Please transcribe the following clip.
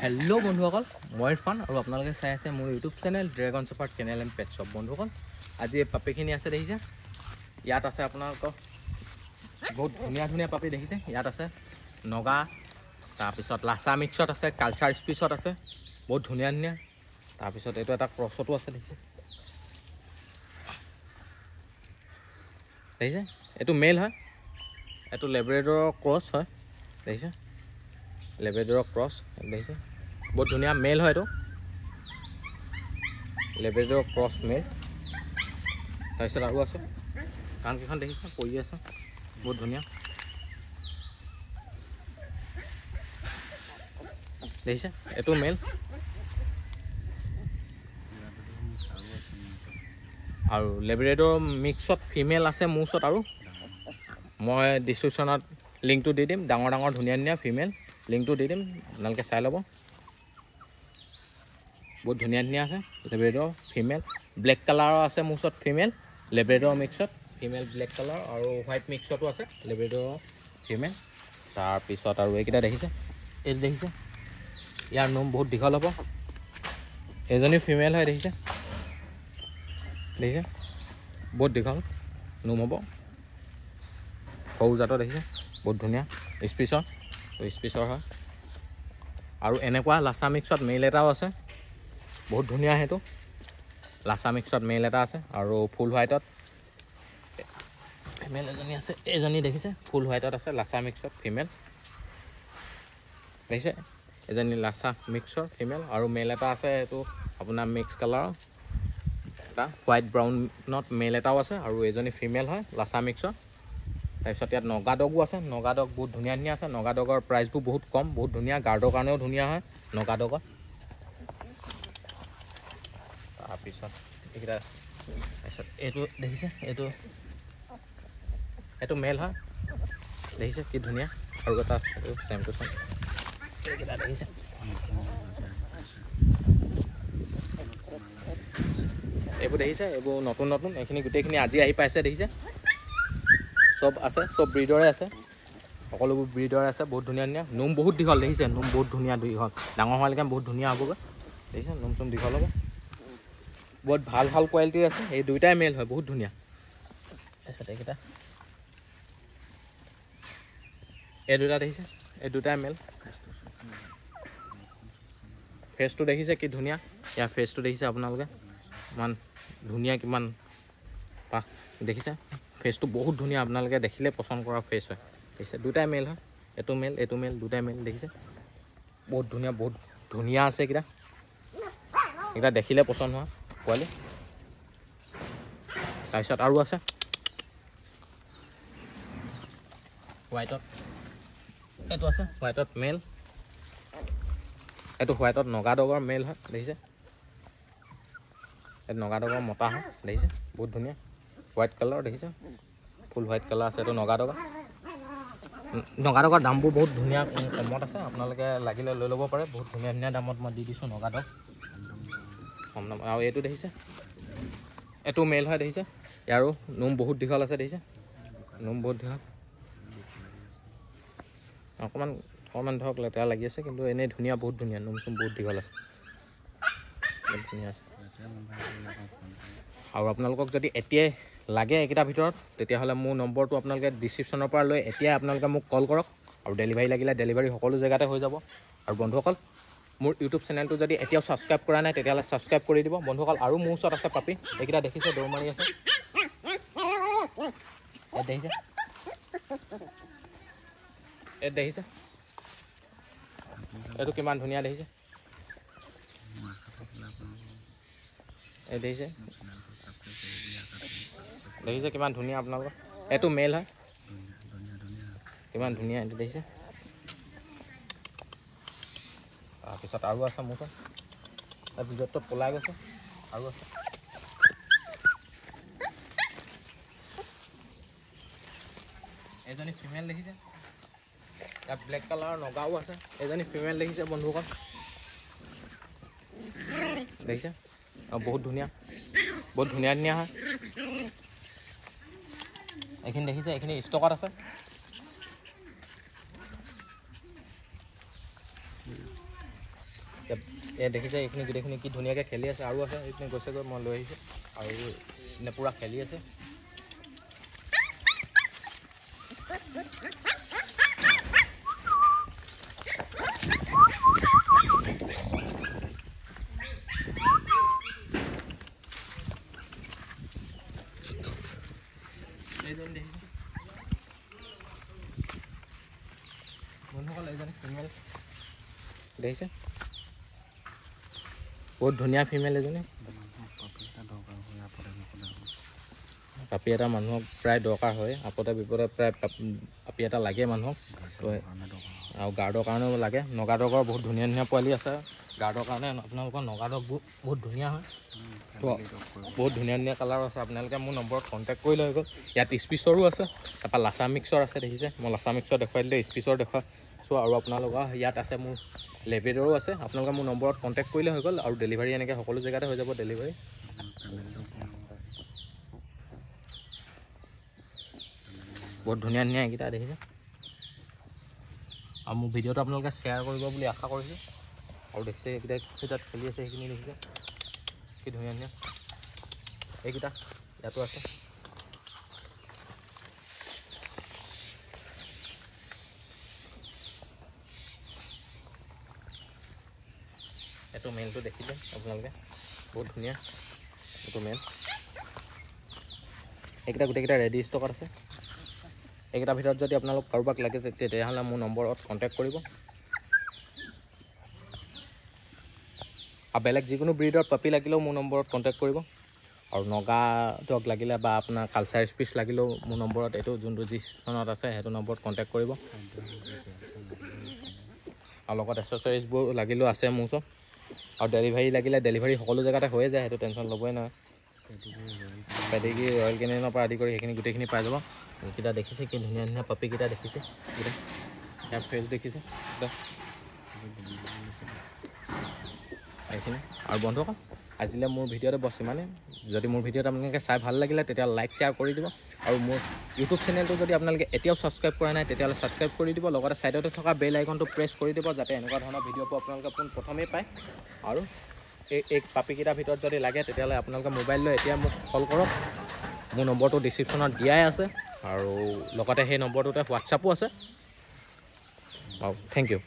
Hello बंधुসকল মই ইৰফান আৰু আপোনালোকে চাই আছে মোৰ YouTube channel dragon shepherd kennel and pet shop বন্ধুসকল আজি এই পাপিখিনি আছে দেখিছে ইয়াত আছে আপোনালোকৰ বহুত ধুনীয়া ধুনীয়া পাপি দেখিছে ইয়াত আছে নগা তাৰপিছত লাছা মিক্সত আছে কালচাৰ স্পিচত আছে বহুত ধুনীয়া ধুনীয়া তাৰপিছত এইটো এটা ক্ৰছতো আছে দেখিছে দেখিছে এইটো মেল হয় এইটো লেব্ৰেডৰৰ ক্ৰছ হয় দেখিছে লেব্ৰেডৰৰ ক্ৰছ দেখিছে बहुत धुनिया मेल है तो लेब्रेडर क्रस मेल तरह और आसे कान केखन देखिसे पड़ी आसे बहुत धुनिया देखिसे एटो मेल और लेब्रेडर मिक्सत फिमेल आसे मूसत और मैं डिस्क्रिप्शनत लिंक तो दी दिम डांगर डांगर धुनिया धुनिया फिमेल लिंक तो दी दिम आपलोके चाइ लब बहुत धुनिया धुनिया আছে লেব্ৰেডৰ ফিমেল ব্লেক কালাৰৰ আছে মুছত female Labrador মিক্সত female black colour আৰু হোৱাইট মিক্সতো আছে লেব্ৰেডৰ ফিমেল তাৰ পিছত আৰু এইকেইটা দেখিছে এই দেখিছে ইয়াৰ নোম বহুত দীঘল হ'ব এজনী ফিমেল হয় দেখিছে দেখিছে বহুত দীঘল নোম হ'ব সৰু জাতৰ দেখিছে বহুত ধুনীয়া স্পিচৰ হয় আৰু এনেকুৱা লাছা মিক্সত মেল এটাও আছে बहुत धुनिया है तो लासा मिक्सत मेल एटा আছে আৰু ফুল হোৱাইটত ফিমেল এজনী আছে এজনী দেখিছে ফুল হোৱাইটত আছে লাছা মিক্সত ফিমেল দেখিছে এজনী লাছা মিক্সৰ ফিমেল আৰু মেল এটা আছে এটো আপোনাৰ মিক্স কালাৰ এটা হোৱাইট ব্ৰাউনত মেল এটাও আছে আৰু এজনী ফিমেল হয় লাছা মিক্সৰ তাৰপিছত ইয়াত নগা ডগো আছে নগা ডগ বহুত ধুনিয়া ধুনিয়া আছে নগা ডগৰ প্ৰাইচবোৰ বহুত কম বহুত ধুনিয়া গাৰ্ডৰ কাৰণেও ধুনিয়া হয় নগা ডগৰ পিছত এইকেইটা তাৰপিছত এইটো দেখিছে এইটো মেল হয় দেখিছে কি ধুনীয়া আৰু এটা চেম টু চেম এইকেইটা দেখিছে এইবোৰ দেখিছে এইবোৰ নতুন নতুন এইখিনি গোটেইখিনি আজি আহি পাইছে দেখিছে চব আছে চব ব্ৰিডৰে আছে সকলোবোৰ ব্ৰিডৰে আছে বহুত ধুনীয়া ধুনীয়া নোম বহুত দীঘল দেখিছে নোম বহুত ধুনীয়া দীঘল ডাঙৰ হোৱালৈকে বহুত ধুনীয়া হ'বগৈ দেখিছে নোম চোম দীঘল হ'ব बहुत ভাল ভাল কোৱালিটিৰ আছে এই দুইটাই মেল হয় বহুত ধুনীয়া এসে এইকেইটা এই দুটা দেখিছে এই দুটাই মেল ফেসটো দেখিছে কি ধুনীয়া ইয়া ফেসটো দেখিছে আপোনালোকে মান ধুনীয়া কিমান পা দেখিছে ফেসটো বহুত ধুনীয়া আপোনালোকে দেখিলে পছন্দ কৰা ফেস হয় দেখিছে দুটাই মেল হয় এটো মেল দুটাই মেল দেখিছে বহুত ধুনীয়া আছে কিটা দেখিলে পছন্দ হয় কোৱালি তাৰপিছত আৰু আছে হোৱাইটত এইটো আছে হোৱাইটত মেল এইটো হোৱাইটত নগা ডগৰ মেল হয় দেখিছে এই নগা ডগৰ মতা হয় দেখিছে বহুত ধুনীয়া হোৱাইট কালাৰ দেখিছে ফুল হোৱাইট কালাৰ আছে এইটো নগা ডগৰ দামবোৰ বহুত ধুনীয়া কমত আছে আপোনালোকে লাগিলে লৈ ল'ব পাৰে বহুত ধুনীয়া ধুনীয়া দামত মই দি দিছোঁ নগা ডগ কম দাম আৰু এইটো দেখিছে এইটো মেল হয় দেখিছে ইয়াৰো নোম বহুত দীঘল আছে দেখিছে নোম বহুত দীঘল অকণমান ধৰক লেতেৰা লাগি আছে কিন্তু এনেই ধুনীয়া বহুত ধুনীয়া নোম চোম বহুত দীঘল আছে বহুত ধুনীয়া আছে আৰু আপোনালোকক যদি এতিয়াই লাগে এইকেইটাৰ ভিতৰত তেতিয়াহ'লে মোৰ নম্বৰটো আপোনালোকে ডিছক্ৰিপশ্যনৰ পৰা লৈ এতিয়াই আপোনালোকে মোক কল কৰক আৰু ডেলিভাৰী লাগিলে ডেলিভাৰী সকলো জেগাতে হৈ যাব আৰু বন্ধুসকল মোৰ ইউটিউব চেনেলটো যদি এতিয়াও ছাবস্ক্ৰাইব কৰা নাই তেতিয়াহ'লে ছাবস্ক্ৰাইব কৰি দিব বন্ধুসকল। আৰু মোৰ ওচৰত আছে পাপি, এইকেইটা দেখিছে দৌৰ মাৰি আছে, ইয়াত দেখিছে, ইয়াত দেখিছে, এইটো কিমান ধুনীয়া দেখিছে, এই দেখিছে, দেখিছে কিমান ধুনীয়া আপোনালোকৰ, এইটো মেল হয়, কিমান ধুনীয়া এইটো দেখিছে। তাৰপিছত আৰু আছে মোৰ ওচৰত, তাৰ ভিতৰতো পলাই গৈছে, আৰু আছে, এজনী ফিমেল দেখিছে, ইয়াত ব্লেক কালাৰৰ নগাও আছে, এজনী ফিমেল দেখিছে বন্ধুসকল, দেখিছে, বহুত ধুনীয়া, বহুত ধুনীয়া ধুনীয়া হয়। এইখিনি দেখিছে, এইখিনি ষ্টকত আছে। দেখিছে এইখিনি গোটেইখিনি কি ধুনীয়াকৈ খেলি আছে, আৰু আছে এইখিনি গৈছেগৈ, মই লৈ আহিছোঁ, আৰু এনে পূৰা খেলি আছে। বন্ধুসকল এইজনী ফিমেল দেখিছে, বহুত ধুনীয়া ফিমেল এজনী, পাপি এটা মানুহক প্ৰায় দৰকাৰ হয়, আপদে বিপদে প্ৰায় পাপি এটা লাগে মানুহক, আৰু গাৰ্ডৰ কাৰণেও লাগে। নগা ডগৰ বহুত ধুনীয়া ধুনীয়া পোৱালি আছে, গাৰ্ডৰ কাৰণে আপোনালোকৰ নগা ডগবোৰ বহুত ধুনীয়া হয়, বহুত ধুনীয়া ধুনীয়া কালাৰ আছে। আপোনালোকে মোৰ নম্বৰত কণ্টেক্ট কৰিলে হৈ গ'ল। ইয়াত স্পিচৰো আছে, তাৰপৰা লাচা মিক্সৰ আছে, দেখিছে, মই লাচা মিক্সৰ দেখুৱাই দিলোঁ, স্পিচৰ দেখুৱাইছোঁ, আৰু আপোনালোকৰ ইয়াত আছে মোৰ লেবেডৰো আছে। আপোনালোকে মোৰ নম্বৰত কণ্টেক্ট কৰিলে হৈ গ'ল, আৰু ডেলিভাৰী এনেকৈ সকলো জেগাতে হৈ যাব ডেলিভাৰী। বহুত ধুনীয়া ধুনীয়া এইকেইটা দেখিছে, আৰু মোৰ ভিডিঅ'টো আপোনালোকে শ্বেয়াৰ কৰিব বুলি আশা কৰিছোঁ। আৰু দেখিছে এইকেইটা তাত খেলি আছে, সেইখিনি দেখিছে কি ধুনীয়া ধুনীয়া, এইকেইটা ইয়াতো আছে। এইটো মেলটো দেখিলে আপোনালোকে, বহুত ধুনীয়া, এইটো মেল। এইকেইটা গোটেইকেইটা ৰেডি ষ্টকত আছে। এইকেইটাৰ ভিতৰত যদি আপোনালোক কাৰোবাক লাগে তেতিয়াহ'লে মোৰ নম্বৰত কণ্টেক্ট কৰিব। আৰু বেলেগ যিকোনো ব্ৰিডৰ পাপি লাগিলেও মোৰ নম্বৰত কণ্টেক্ট কৰিব। আৰু নগা ডগ লাগিলে বা আপোনাৰ কালচাৰ স্পিচ লাগিলেও মোৰ নম্বৰত, এইটো যোনটো যি চনত আছে সেইটো নম্বৰত কণ্টেক্ট কৰিব। আৰু লগত এক্সেছৰিজবোৰ লাগিলেও আছে মোৰ ওচৰত। আৰু ডেলিভাৰী লাগিলে ডেলিভাৰী সকলো জেগাতে হৈয়ে যায়, সেইটো টেনশ্যন ল'বই নহয়। পেডিগ্ৰী ৰয়েল কেনিনৰ পৰা আদি কৰি সেইখিনি গোটেইখিনি পাই যাব। এইকেইটা দেখিছে কি ধুনীয়া ধুনীয়া পাপিকেইটা দেখিছে, ইয়াৰ ফেচ দেখিছে এইখিনি। আৰু বন্ধুসকল আজিলৈ মোৰ ভিডিঅ'তে বছ ইমানে। যদি মোৰ ভিডিঅ'ত আপোনালোকে চাই ভাল লাগিলে তেতিয়াহ'লে লাইক শ্বেয়াৰ কৰি দিব। আৰু মোৰ ইউটিউব চেনেলটো যদি আপোনালোকে এতিয়াও ছাবস্ক্ৰাইব কৰা নাই তেতিয়াহ'লে ছাবস্ক্ৰাইব কৰি দিব। লগতে ছাইডতে থকা বেল আইকনটো প্ৰেছ কৰি দিব, যাতে এনেকুৱা ধৰণৰ ভিডিঅ'বোৰ আপোনালোকে পোনপ্ৰথমেই পায়। আৰু এই পাপিকেইটাৰ ভিতৰত যদি লাগে তেতিয়াহ'লে আপোনালোকে মোবাইল লৈ এতিয়া মোক কল কৰক। মোৰ নম্বৰটো ডিছক্ৰিপশ্যনত দিয়াই আছে, আৰু লগতে সেই নম্বৰটোতে হোৱাটছআপো আছে। Thank U.